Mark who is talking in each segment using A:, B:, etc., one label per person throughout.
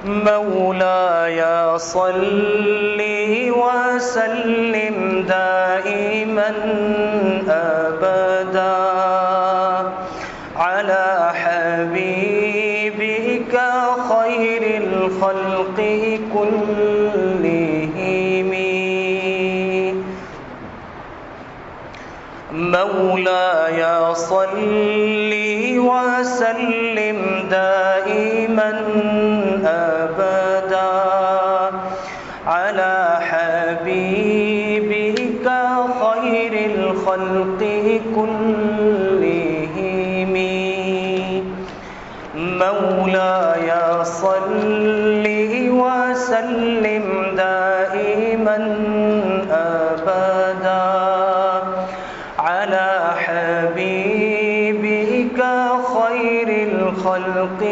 A: مولاي صل وسلم دائما أبدا على حبيبك خير الخلق كلهم. مولاي صل وسلم دائما أبدا على حبيبك خير الخلق كلهم. مولاي صل وسلم دائما أبدا على حبيبك خير الخلق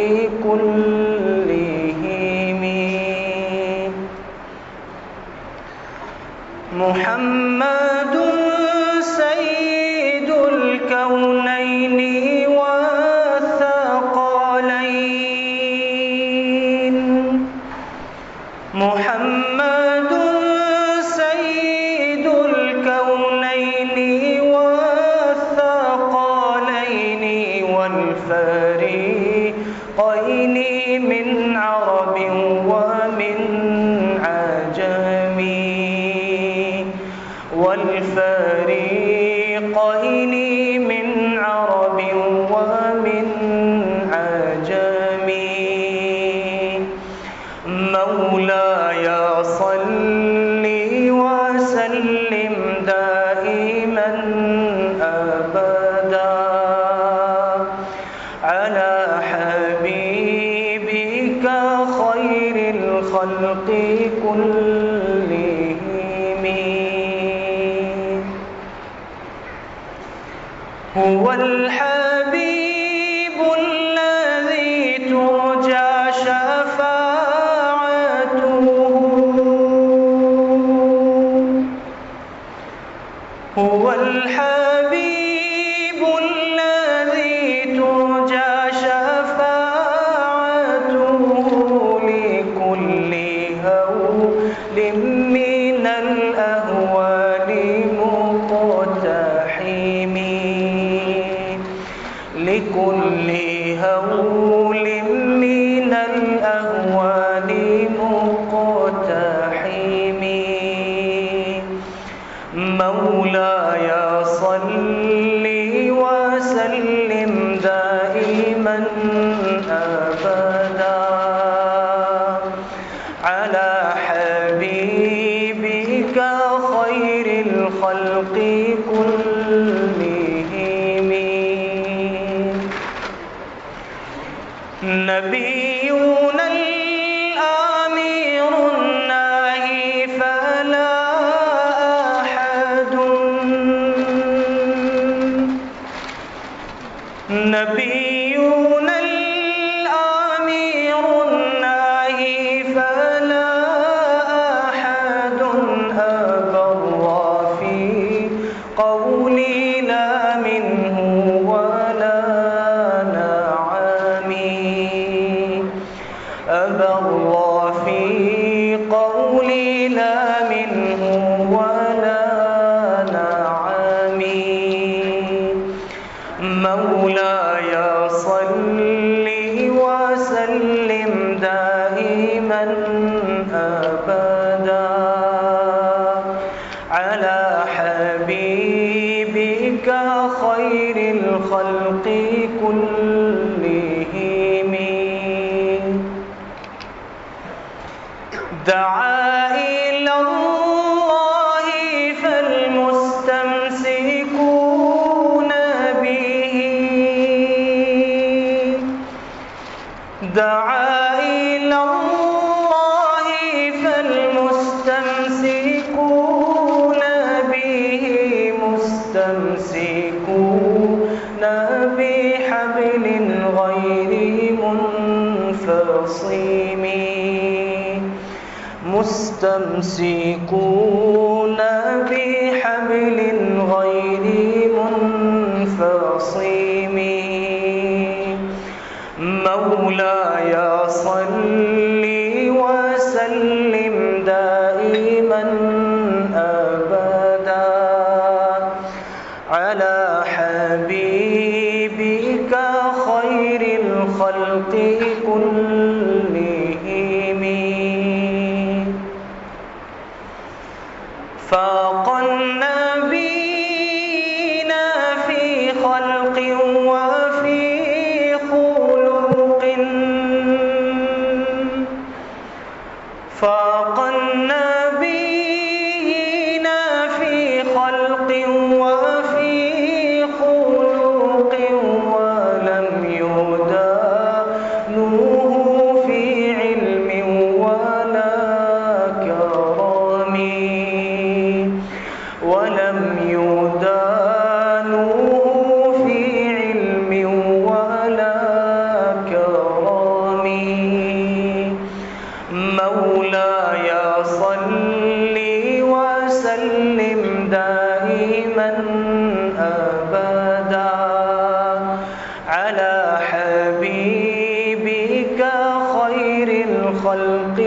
A: كلهم. محمد سيد الكونين والثقلين. محمد سيد الكونين والثقلين والفريقين من عرب ومن عجم. والفريقين من عرب ومن عجم. مولاي صل وسلم دائما أبدا على حبيبك خير الخلق كلهم. هو الحبيب الذي ترجى شفاعته. هو الحبيب الذي ترجى شفاعته لكل هول من الأهوال مقتحم. لكل هول من الأهوال مقتحم. مولاي صل وسلم دائما أبدا على حبيبك خير الخلق كلهم. نبينا الآمر الناهي فلا أحد. نبينا الآمر الناهي فلا أحد أبر في قولي لا منه ولا نعم. أبر في قولي لا منه ولا نعم. مولاي صل وسلم دائما أبدا على حبيبك خير الخلق كلهم. دعا إلى الله فالمستمسكون به. دعا إلى الله فالمستمسكون به مستمسكون بحبل غير منفصم. مستمسكون بحبل غير منفصم. مولاي صل كلهم. فاق النبيين في خلق وفي خلق، فاق النبيين في خلق وفي خلق، ولم يدانوه في علم ولا كرم، ولم يدانوه في علم ولا كرم. مولاي صل وسلم دائما أبدا على حبيبك خير الخلق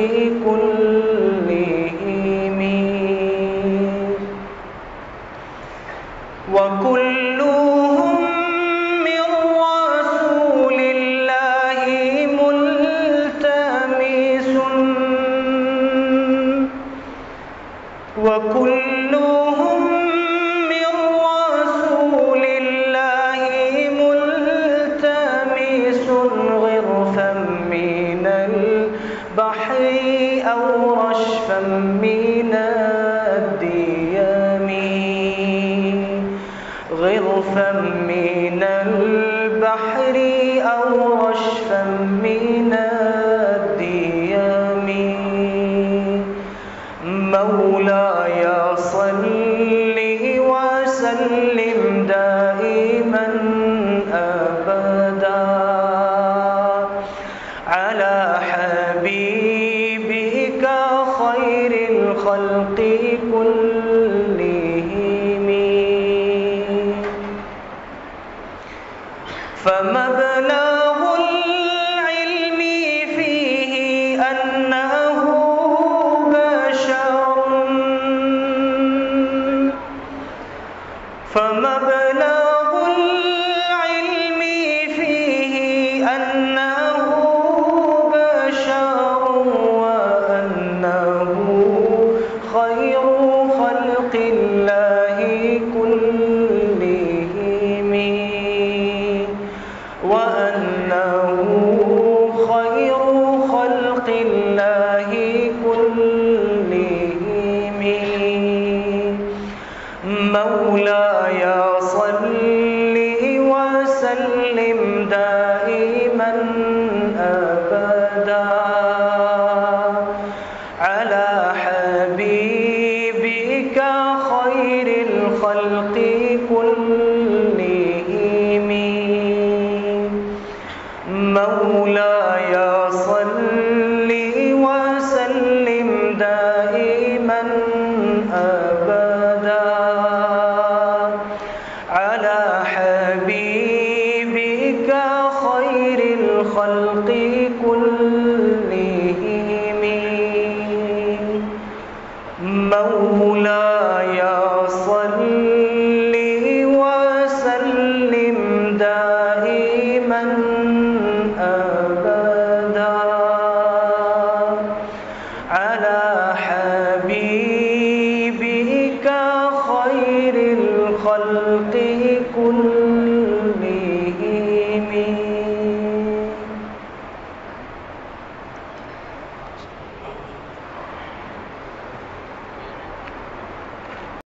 A: كلهم. وكلهم من رسول الله ملتمس، وكلهم من رسول الله ملتمس، غرفا من البحر أو رشفا من الديم، غرفا من البحر أو رشفا من الديم. مولاي صل وسلم دائما أبدا على حبيبك خير الخلق كلهم. فمبلغ العلم فيه أنه بشر، فمبلغ العلم فيه أنه بشر، وأنه خير خلق الله كلهم، وأنه خير خلق الله